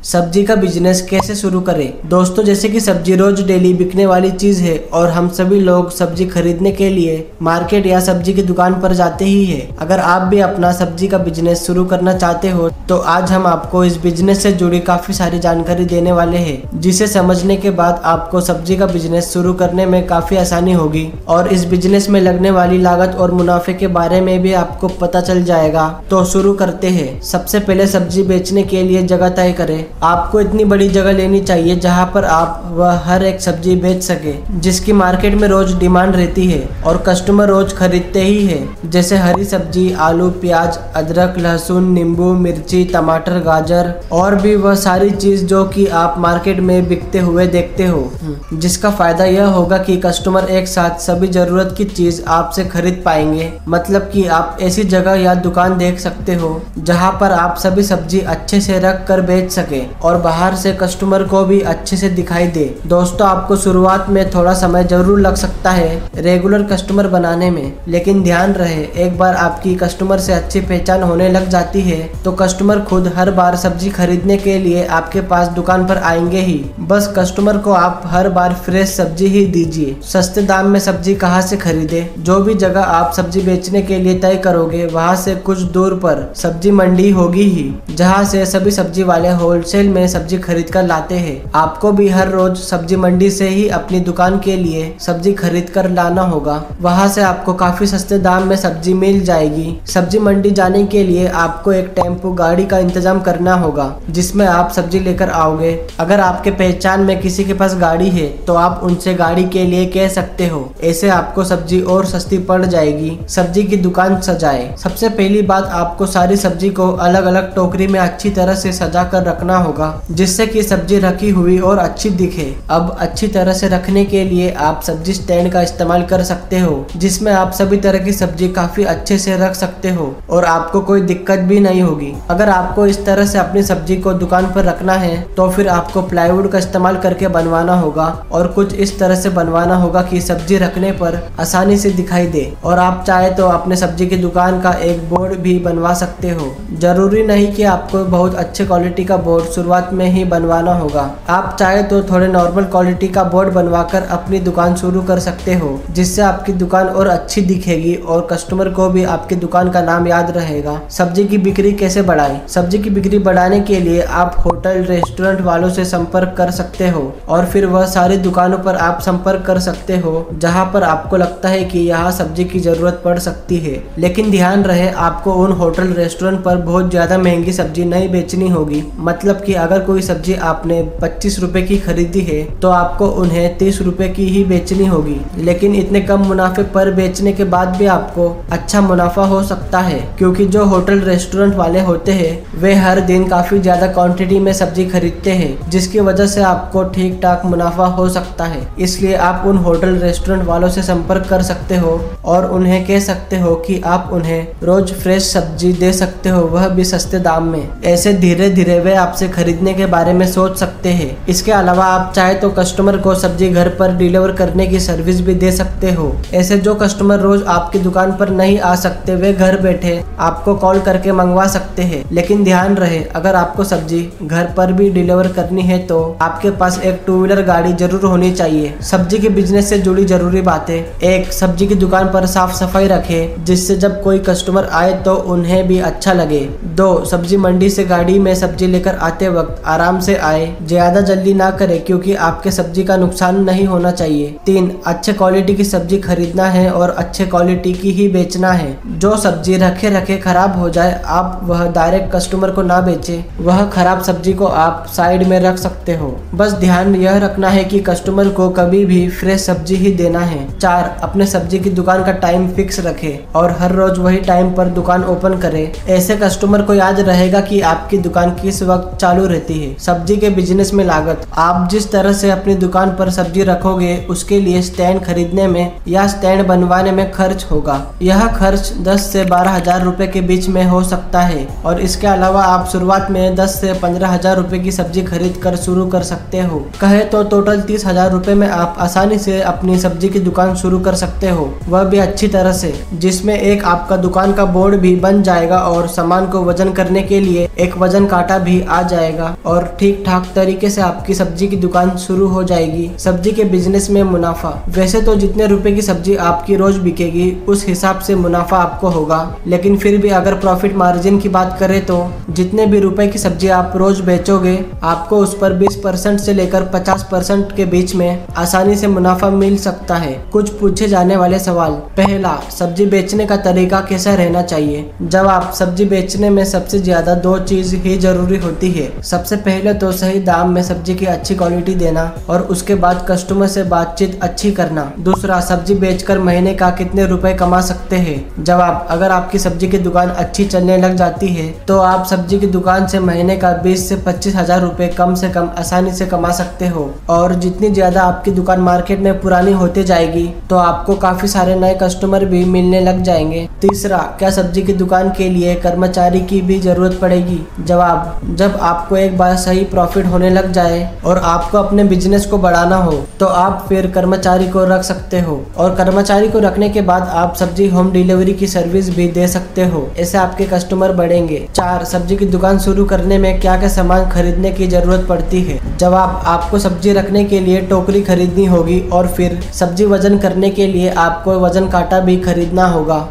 सब्जी का बिजनेस कैसे शुरू करें। दोस्तों, जैसे कि सब्जी रोज डेली बिकने वाली चीज है और हम सभी लोग सब्जी खरीदने के लिए मार्केट या सब्जी की दुकान पर जाते ही है। अगर आप भी अपना सब्जी का बिजनेस शुरू करना चाहते हो तो आज हम आपको इस बिजनेस से जुड़ी काफी सारी जानकारी देने वाले हैं, जिसे समझने के बाद आपको सब्जी का बिजनेस शुरू करने में काफी आसानी होगी और इस बिजनेस में लगने वाली लागत और मुनाफे के बारे में भी आपको पता चल जाएगा। तो शुरू करते हैं। सबसे पहले सब्जी बेचने के लिए जगह तय करें। आपको इतनी बड़ी जगह लेनी चाहिए जहां पर आप वह हर एक सब्जी बेच सके, जिसकी मार्केट में रोज डिमांड रहती है और कस्टमर रोज खरीदते ही है। जैसे हरी सब्जी, आलू, प्याज, अदरक, लहसुन, नींबू, मिर्ची, टमाटर, गाजर और भी वह सारी चीज जो कि आप मार्केट में बिकते हुए देखते हो, जिसका फायदा यह होगा कि कस्टमर एक साथ सभी जरूरत की चीज आपसे खरीद पाएंगे। मतलब कि आप ऐसी जगह या दुकान देख सकते हो जहां पर आप सभी सब्जी अच्छे से रख कर बेच सके और बाहर से कस्टमर को भी अच्छे से दिखाई दे। दोस्तों, आपको शुरुआत में थोड़ा समय जरूर लग सकता है रेगुलर कस्टमर बनाने में, लेकिन ध्यान रहे एक बार आपकी कस्टमर से अच्छी पहचान होने लग जाती है तो कस्टमर खुद हर बार सब्जी खरीदने के लिए आपके पास दुकान पर आएंगे ही। बस कस्टमर को आप हर बार फ्रेश सब्जी ही दीजिए। सस्ते दाम में सब्जी कहाँ से खरीदे? जो भी जगह आप सब्जी बेचने के लिए तय करोगे वहाँ से कुछ दूर पर सब्जी मंडी होगी ही, जहाँ से सभी सब्जी वाले होलसेल में सब्जी खरीद कर लाते हैं। आपको भी हर रोज सब्जी मंडी से ही अपनी दुकान के लिए सब्जी खरीद कर लाना होगा। वहाँ से आपको काफी सस्ते दाम में सब्जी मिल जाएगी। सब्जी मंडी जाने के लिए आपको एक टेम्पो गाड़ी का इंतजाम करना होगा, जिसमें आप सब्जी लेकर आओगे। अगर आपके पहचान में किसी के पास गाड़ी है तो आप उनसे गाड़ी के लिए कह सकते हो, ऐसे आपको सब्जी और सस्ती पड़ जाएगी। सब्जी की दुकान सजाए। सबसे पहली बात, आपको सारी सब्जी को अलग अलग टोकरी में अच्छी तरह से सजा कर रखना होगा, जिससे कि सब्जी रखी हुई और अच्छी दिखे। अब अच्छी तरह से रखने के लिए आप सब्जी स्टैंड का इस्तेमाल कर सकते हो, जिसमें आप सभी तरह की सब्जी काफी अच्छे से रख सकते हो और आपको कोई दिक्कत भी नहीं होगी। अगर आपको इस तरह से अपनी सब्जी को दुकान पर रखना है तो फिर आपको प्लाईवुड का इस्तेमाल करके बनवाना होगा और कुछ इस तरह से बनवाना होगा कि सब्जी रखने पर आसानी से दिखाई दे। और आप चाहे तो अपने सब्जी की दुकान का एक बोर्ड भी बनवा सकते हो। जरूरी नहीं कि आपको बहुत अच्छे क्वालिटी का बोर्ड शुरुआत में ही बनवाना होगा। आप चाहे तो थोड़े नॉर्मल क्वालिटी का बोर्ड बनवाकर अपनी दुकान शुरू कर सकते हो, जिससे आपकी दुकान और अच्छी दिखेगी और कस्टमर को भी आपकी दुकान का नाम याद रहेगा। सब्जी की बिक्री कैसे बढ़ाएं? सब्जी की बिक्री बढ़ाने के लिए आप होटल, रेस्टोरेंट वालों से संपर्क कर सकते हो और फिर वह सारी दुकानों पर आप संपर्क कर सकते हो जहां पर आपको लगता है कि यहाँ सब्जी की जरूरत पड़ सकती है। लेकिन ध्यान रहे, आपको उन होटल, रेस्टोरेंट पर बहुत ज्यादा महंगी सब्जी नहीं बेचनी होगी। मतलब कि अगर कोई सब्जी आपने 25 रुपए की खरीदी है तो आपको उन्हें 30 रुपए की ही बेचनी होगी। लेकिन इतने कम मुनाफे पर बेचने के बाद भी आपको अच्छा मुनाफा हो सकता है, क्योंकि जो होटल, रेस्टोरेंट वाले होते हैं वे हर दिन काफी ज्यादा क्वांटिटी में सब्जी खरीदते हैं, जिसकी वजह से आपको ठीक ठाक मुनाफा हो सकता है। इसलिए आप उन होटल, रेस्टोरेंट वालों से संपर्क कर सकते हो और उन्हें कह सकते हो कि आप उन्हें रोज फ्रेश सब्जी दे सकते हो, वह भी सस्ते दाम में। ऐसे धीरे धीरे वे आपसे खरीदने के बारे में सोच सकते हैं। इसके अलावा आप चाहे तो कस्टमर को सब्जी घर पर डिलीवर करने की सर्विस भी दे सकते हो। ऐसे जो कस्टमर रोज आपकी दुकान पर नहीं आ सकते वे घर बैठे आपको कॉल करके मंगवा सकते हैं। लेकिन ध्यान रहे, अगर आपको सब्जी घर पर भी डिलीवर करनी है तो आपके पास एक 2 व्हीलर गाड़ी जरूर होनी चाहिए। सब्जी के बिजनेस से जुड़ी जरूरी बातें। 1. सब्जी की दुकान पर साफ सफाई रखें, जिससे जब कोई कस्टमर आए तो उन्हें भी अच्छा लगे। 2. सब्जी मंडी से गाड़ी में सब्जी लेकर आते वक्त आराम से आए, ज्यादा जल्दी ना करे क्योंकि आपके सब्जी का नुकसान नहीं होना चाहिए। 3. अच्छे क्वालिटी की सब्जी खरीदना है और अच्छे क्वालिटी की ही बेचना है। जो सब्जी रखे रखे खराब हो जाए आप वह डायरेक्ट कस्टमर को ना बेचे, वह खराब सब्जी को आप साइड में रख सकते हो। बस ध्यान यह रखना है कि कस्टमर को कभी भी फ्रेश सब्जी ही देना है। 4. अपने सब्जी की दुकान का टाइम फिक्स रखे और हर रोज वही टाइम पर दुकान ओपन करे। ऐसे कस्टमर को याद रहेगा कि आपकी दुकान किस वक्त चालू रहती है। सब्जी के बिजनेस में लागत। आप जिस तरह से अपनी दुकान पर सब्जी रखोगे उसके लिए स्टैंड खरीदने में या स्टैंड बनवाने में खर्च होगा। यह खर्च 10 से 12 हजार रुपए के बीच में हो सकता है और इसके अलावा आप शुरुआत में 10 से 15 हजार रुपए की सब्जी खरीद कर शुरू कर सकते हो। कहे तो टोटल 30 हजार रुपए में आप आसानी से अपनी सब्जी की दुकान शुरू कर सकते हो, वह भी अच्छी तरह से, जिसमें एक आपका दुकान का बोर्ड भी बन जाएगा और सामान को वजन करने के लिए एक वजन कांटा भी आ जाएगा। जाएगा और ठीक ठाक तरीके से आपकी सब्जी की दुकान शुरू हो जाएगी। सब्जी के बिजनेस में मुनाफा। वैसे तो जितने रुपए की सब्जी आपकी रोज बिकेगी उस हिसाब से मुनाफा आपको होगा, लेकिन फिर भी अगर प्रॉफिट मार्जिन की बात करें तो जितने भी रुपए की सब्जी आप रोज बेचोगे आपको उस पर 20% से लेकर 50% के बीच में आसानी से मुनाफा मिल सकता है। कुछ पूछे जाने वाले सवाल। पहला, सब्जी बेचने का तरीका कैसा रहना चाहिए। जब आप सब्जी बेचने में सबसे ज्यादा दो चीज ही जरूरी होती है। सबसे पहले तो सही दाम में सब्जी की अच्छी क्वालिटी देना और उसके बाद कस्टमर से बातचीत अच्छी करना। दूसरा, सब्जी बेचकर महीने का कितने रुपए कमा सकते हैं। जवाब, अगर आपकी सब्जी की दुकान अच्छी चलने लग जाती है तो आप सब्जी की दुकान से महीने का 20 से 25 हजार रुपए कम से कम आसानी से कमा सकते हो। और जितनी ज्यादा आपकी दुकान मार्केट में पुरानी होती जाएगी तो आपको काफी सारे नए कस्टमर भी मिलने लग जाएंगे। तीसरा, क्या सब्जी की दुकान के लिए कर्मचारी की भी जरूरत पड़ेगी। जवाब, जब आपको एक बार सही प्रॉफिट होने लग जाए और आपको अपने बिजनेस को बढ़ाना हो तो आप फिर कर्मचारी को रख सकते हो और कर्मचारी को रखने के बाद आप सब्जी होम डिलीवरी की सर्विस भी दे सकते हो। ऐसे आपके कस्टमर बढ़ेंगे। 4, सब्जी की दुकान शुरू करने में क्या क्या सामान खरीदने की जरूरत पड़ती है। जवाब, आपको सब्जी रखने के लिए टोकरी खरीदनी होगी और फिर सब्जी वजन करने के लिए आपको वजन कांटा भी खरीदना होगा।